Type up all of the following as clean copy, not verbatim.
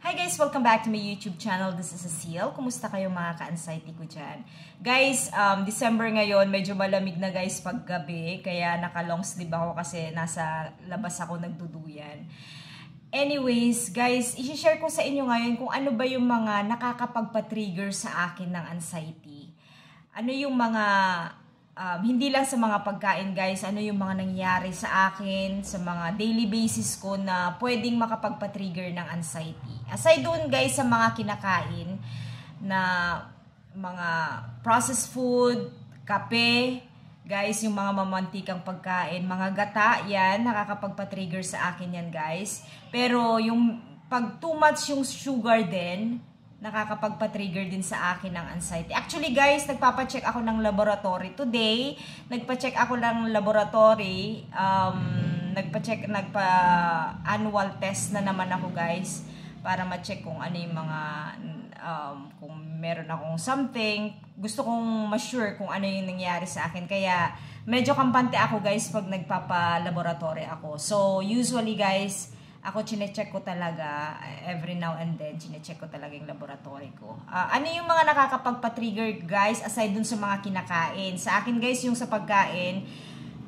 Hi guys! Welcome back to my YouTube channel. This is Cecile. Kumusta kayo mga ka-anxiety ko dyan? Guys, December ngayon, medyo malamig na guys paggabi. Kaya naka-long sleeve ako kasi nasa labas ako nagduduyan. Anyways, guys, i-share ko sa inyo ngayon kung ano ba yung mga nakakapagpa-trigger sa akin ng anxiety. Ano yung mga... hindi lang sa mga pagkain guys, ano yung mga nangyayari sa akin, sa mga daily basis ko na pwedeng makapagpa-trigger ng anxiety. Aside doon guys sa mga kinakain na mga processed food, kape, guys, yung mga mamantikang pagkain, mga gata, yan, nakakapagpa-trigger sa akin yan guys. Pero yung pag too much yung sugar din, nakakapagpa-trigger din sa akin ng anxiety. Actually guys, nagpapacheck ako ng laboratory today. Nagpa-check ako ng laboratory. Nagpa-annual test na naman ako guys. Para ma-check kung ano yung mga, kung meron akong something. Gusto kong ma-sure kung ano yung nangyari sa akin. Kaya medyo kampante ako guys pag nagpapa-laboratory ako. So usually guys, ako chinecheck ko talaga, every now and then, chinecheck ko talaga yung laboratory ko. Ano yung mga nakakapagpa-trigger guys, aside dun sa mga kinakain? Sa akin guys, yung sa pagkain,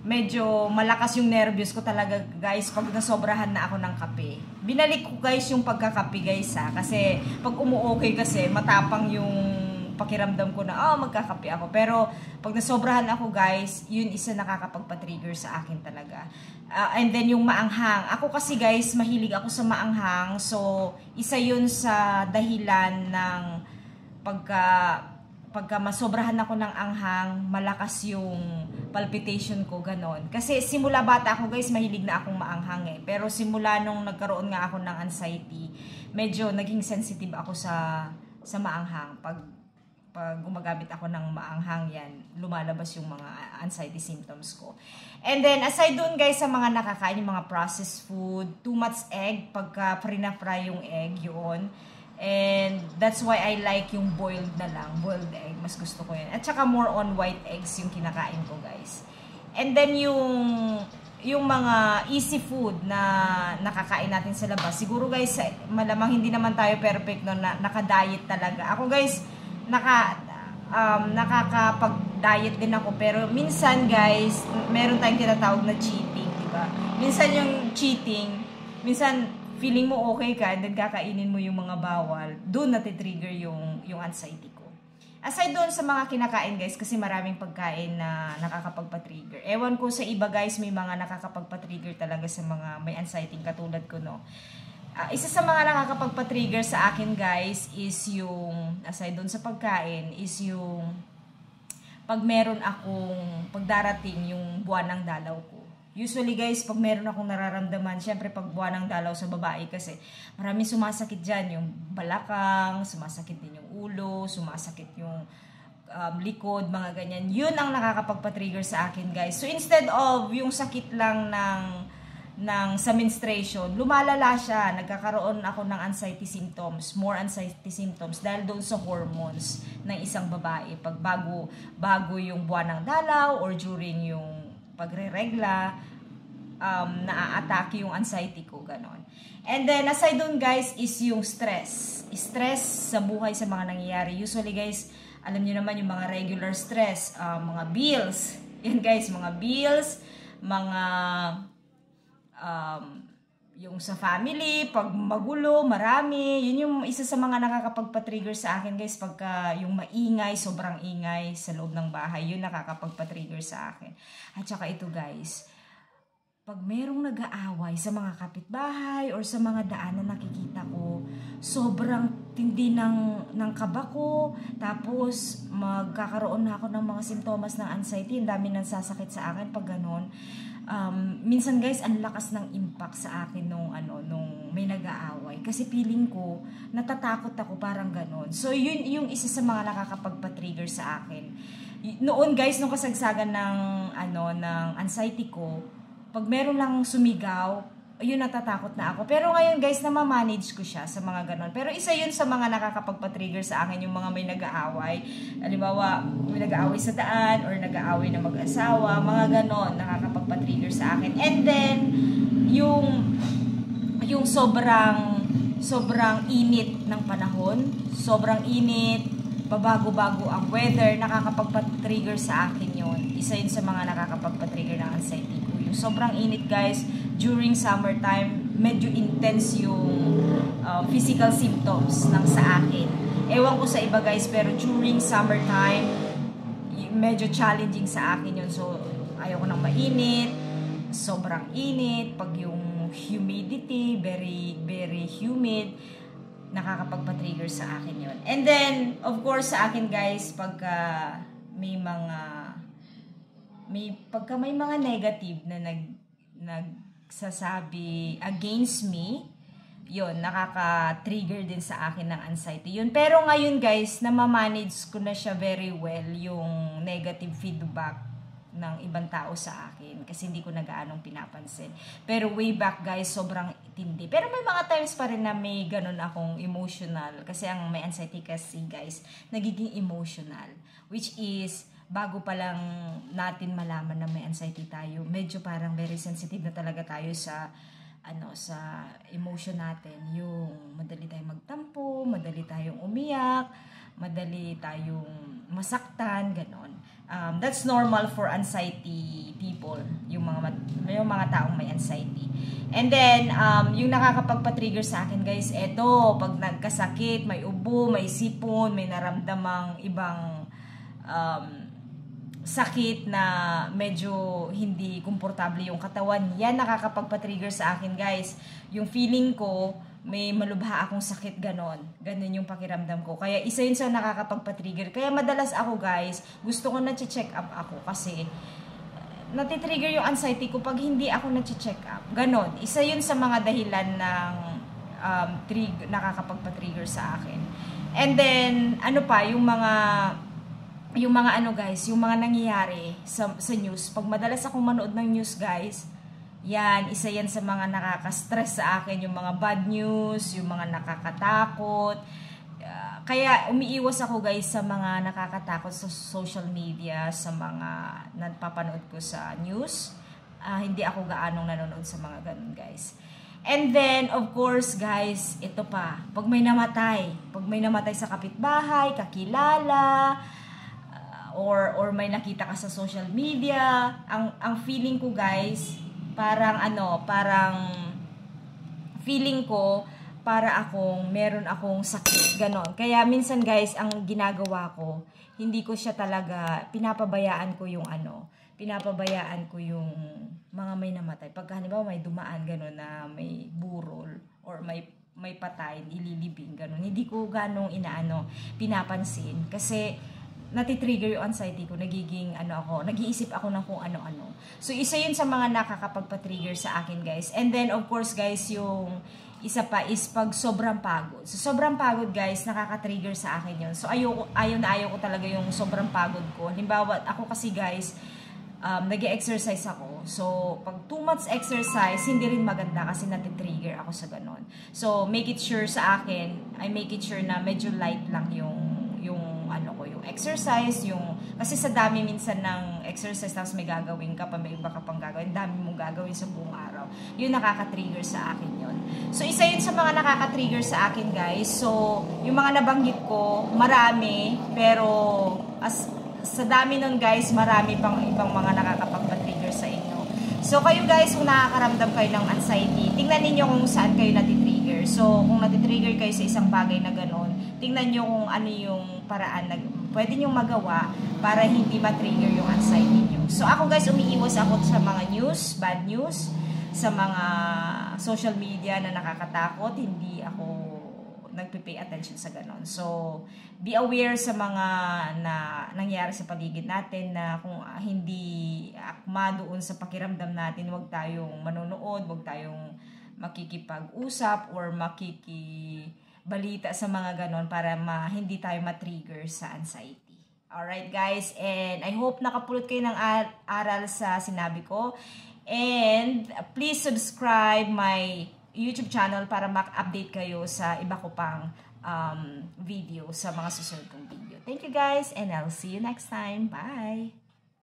medyo malakas yung nervyos ko talaga guys pag nasobrahan na ako ng kape. Binalik ko guys yung pagkakape guys kasi pag umuokay kasi, matapang yung pakiramdam ko na, magkakape ako. Pero, pag nasobrahan ako guys, yun isa nakakapagpa-trigger sa akin talaga. And then, yung maanghang. Ako kasi guys, mahilig ako sa maanghang. So, isa yun sa dahilan ng pagka masobrahan ako ng anghang, malakas yung palpitation ko, ganon. Kasi simula bata ako guys, mahilig na akong maanghang eh. Pero simula nung nagkaroon nga ako ng anxiety, medyo naging sensitive ako sa maanghang. Pag gumagamit ako ng maanghang yan, lumalabas yung mga anxiety symptoms ko. And then, aside dun guys sa mga nakakain, yung mga processed food, too much egg, pagka fry yung egg, yun. And that's why I like yung boiled na lang, boiled egg, mas gusto ko yan. At saka more on white eggs yung kinakain ko guys. And then yung mga easy food na nakakain natin sa labas, siguro guys, malamang hindi naman tayo perfect no, na naka-diet talaga. Ako guys, nakakapag-diet din ako, pero minsan guys, meron tayong tinatawag na cheating, diba? Minsan yung cheating, minsan feeling mo okay ka, and then kakainin mo yung mga bawal, doon natitrigger yung anxiety ko. Aside doon sa mga kinakain guys, kasi maraming pagkain na nakakapagpa-trigger. Ewan ko sa iba guys, may mga nakakapagpa-trigger talaga sa mga may anxiety katulad ko, no? Isa sa mga nakakapagpa-trigger sa akin guys is yung, aside doon sa pagkain, is yung pag meron akong, pagdarating yung buwan ng dalaw ko. Usually guys, pag meron akong nararamdaman, syempre pag buwan ng dalaw sa babae kasi maraming sumasakit dyan, yung balakang, sumasakit din yung ulo, sumasakit yung likod, mga ganyan. Yun ang nakakapagpa-trigger sa akin guys. So instead of yung sakit lang sa menstruation, lumalala siya, nagkakaroon ako ng anxiety symptoms, more anxiety symptoms dahil doon sa hormones ng isang babae pag bago yung buwan ng dalaw or during yung pagre-regla, naa-atake yung anxiety ko, ganon. And then aside doon guys is yung stress sa buhay, sa mga nangyayari. Usually guys, alam niyo naman yung mga regular stress, mga bills, yan guys, mga bills, mga yung sa family, pag magulo, marami, yun yung isa sa mga nakakapagpa-trigger sa akin guys, pagka yung maingay, sobrang ingay sa loob ng bahay, yun nakakapagpa-trigger sa akin. At saka ito guys, pag merong nag-aaway sa mga kapitbahay or sa mga daan na nakikita ko, sobrang tindi ng kaba ko, tapos magkakaroon na ako ng mga simptomas ng anxiety, ang dami nang sasakit sa akin pag ganon. Minsan guys, ang lakas ng impact sa akin nung may nag-aaway. Kasi feeling ko, natatakot ako, parang ganon. So, yun yung isa sa mga nakakapagpa-trigger sa akin. Noon guys, nung kasagsagan ng anxiety ko, pag meron lang sumigaw, yun natatakot na ako. Pero ngayon guys, namamanage ko siya sa mga ganon. Pero isa yun sa mga nakakapagpa-trigger sa akin, yung mga may nag-aaway. Halimbawa, may nag-aaway sa daan or nag-aaway na mag-asawa, mga ganon, nakakapagpa-trigger sa akin. And then, yung sobrang sobrang init ng panahon, sobrang init, babago-bago ang weather, nakakapagpa-trigger sa akin yon. Isa yun sa mga nakakapagpa-trigger ng anxiety ko. Yung sobrang init guys, during summertime, medyo intense yung physical symptoms ng sa akin. Ewan ko sa iba guys, pero during summertime, medyo challenging sa akin yun. So, ayaw ko ng mainit, sobrang init, pag yung humidity, very, very humid, nakakapagpa-trigger sa akin yun. And then, of course, sa akin guys, pagka may mga negative na nagsasabi against me, yun, nakaka-trigger din sa akin ng anxiety yun. Pero ngayon guys, namamanage ko na siya very well, yung negative feedback ng ibang tao sa akin kasi hindi ko na gaanong pinapansin. Pero way back guys, sobrang tindi. Pero may mga times pa rin na may ganun akong emotional kasi ang may anxiety kasi guys, nagiging emotional. Which is, bago pa lang natin malaman na may anxiety tayo, medyo parang very sensitive na talaga tayo sa sa emotion natin. Yung madali tayong magtampo, madali tayong umiyak, madali tayong masaktan, ganon. That's normal for anxiety people, yung mga taong may anxiety. And then, yung nakakapagpa-trigger sa akin guys, eto, pag nagkasakit, may ubo, may sipon, may naramdamang ibang sakit na medyo hindi komportable yung katawan, yan nakakapagpa-trigger sa akin guys. Yung feeling ko, may malubha akong sakit, ganon yung pakiramdam ko. Kaya isa yun sa nakakapagpa-trigger. Kaya madalas ako guys, gusto ko na-check up ako kasi natitrigger yung anxiety ko pag hindi ako na-check up. Ganon. Isa yun sa mga dahilan ng nakakapagpa-trigger sa akin. And then, yung mga guys, yung mga nangyayari sa news. Pag madalas akong manood ng news guys, yan, isa yan sa mga nakaka-stress sa akin, yung mga bad news, yung mga nakakatakot. Kaya umiiwas ako guys sa mga nakakatakot sa social media, sa mga napapanood ko sa news. Hindi ako gaanong nanonood sa mga ganun guys. And then, of course guys, ito pa, pag may namatay sa kapitbahay, kakilala, or may nakita ka sa social media, ang feeling ko guys, parang feeling ko para meron akong sakit, ganon. Kaya minsan guys, ang ginagawa ko, hindi ko siya talaga, pinapabayaan ko yung mga may namatay. Pag halimbawa may dumaan ganon na may burol or may patay, ililibing ganon. Hindi ko ganong pinapansin kasi natitrigger yung anxiety ko, nag-iisip ako ng kung ano-ano. So, isa yun sa mga nakakapagpa-trigger sa akin, guys. And then, of course, guys, yung isa pa is pag sobrang pagod. So, sobrang pagod, guys, nakaka-trigger sa akin yun. So, ayaw ko talaga yung sobrang pagod ko. Halimbawa, ako kasi, guys, nag-exercise ako. So, pag 2 months exercise, hindi rin maganda kasi natitrigger ako sa ganon. So, make it sure na medyo light lang yung exercise, kasi sa dami minsan ng exercise tapos may gagawin ka pa, may iba ka pang gagawin, dami mong gagawin sa buong araw, yun nakaka-trigger sa akin yun. So isa yun sa mga nakaka-trigger sa akin guys. So yung mga nabanggit ko, marami, pero sa dami nun guys, marami pang ibang mga nakakapagpa-trigger sa inyo. So kayo guys, kung nakakaramdam kayo ng anxiety, tingnan ninyo kung saan kayo natitrigger. So kung natitrigger kayo sa isang bagay na ganon, tingnan nyo kung ano yung paraan na pwede nyo magawa para hindi ma-trigger yung anxiety nyo. So ako guys, umiiwas ako sa mga news, bad news, sa mga social media na nakakatakot. Hindi ako nagpe-pay attention sa ganon. So be aware sa mga nangyayari sa paligid natin na kung hindi akma doon sa pakiramdam natin, huwag tayong manonood, huwag tayong makikipag-usap or balita sa mga ganon para hindi tayo ma-trigger sa anxiety. Alright guys, and I hope nakapulot kayo ng aral sa sinabi ko. And please subscribe my YouTube channel para ma-update kayo sa iba ko pang video, sa mga susunod kong video. Thank you guys, and I'll see you next time. Bye!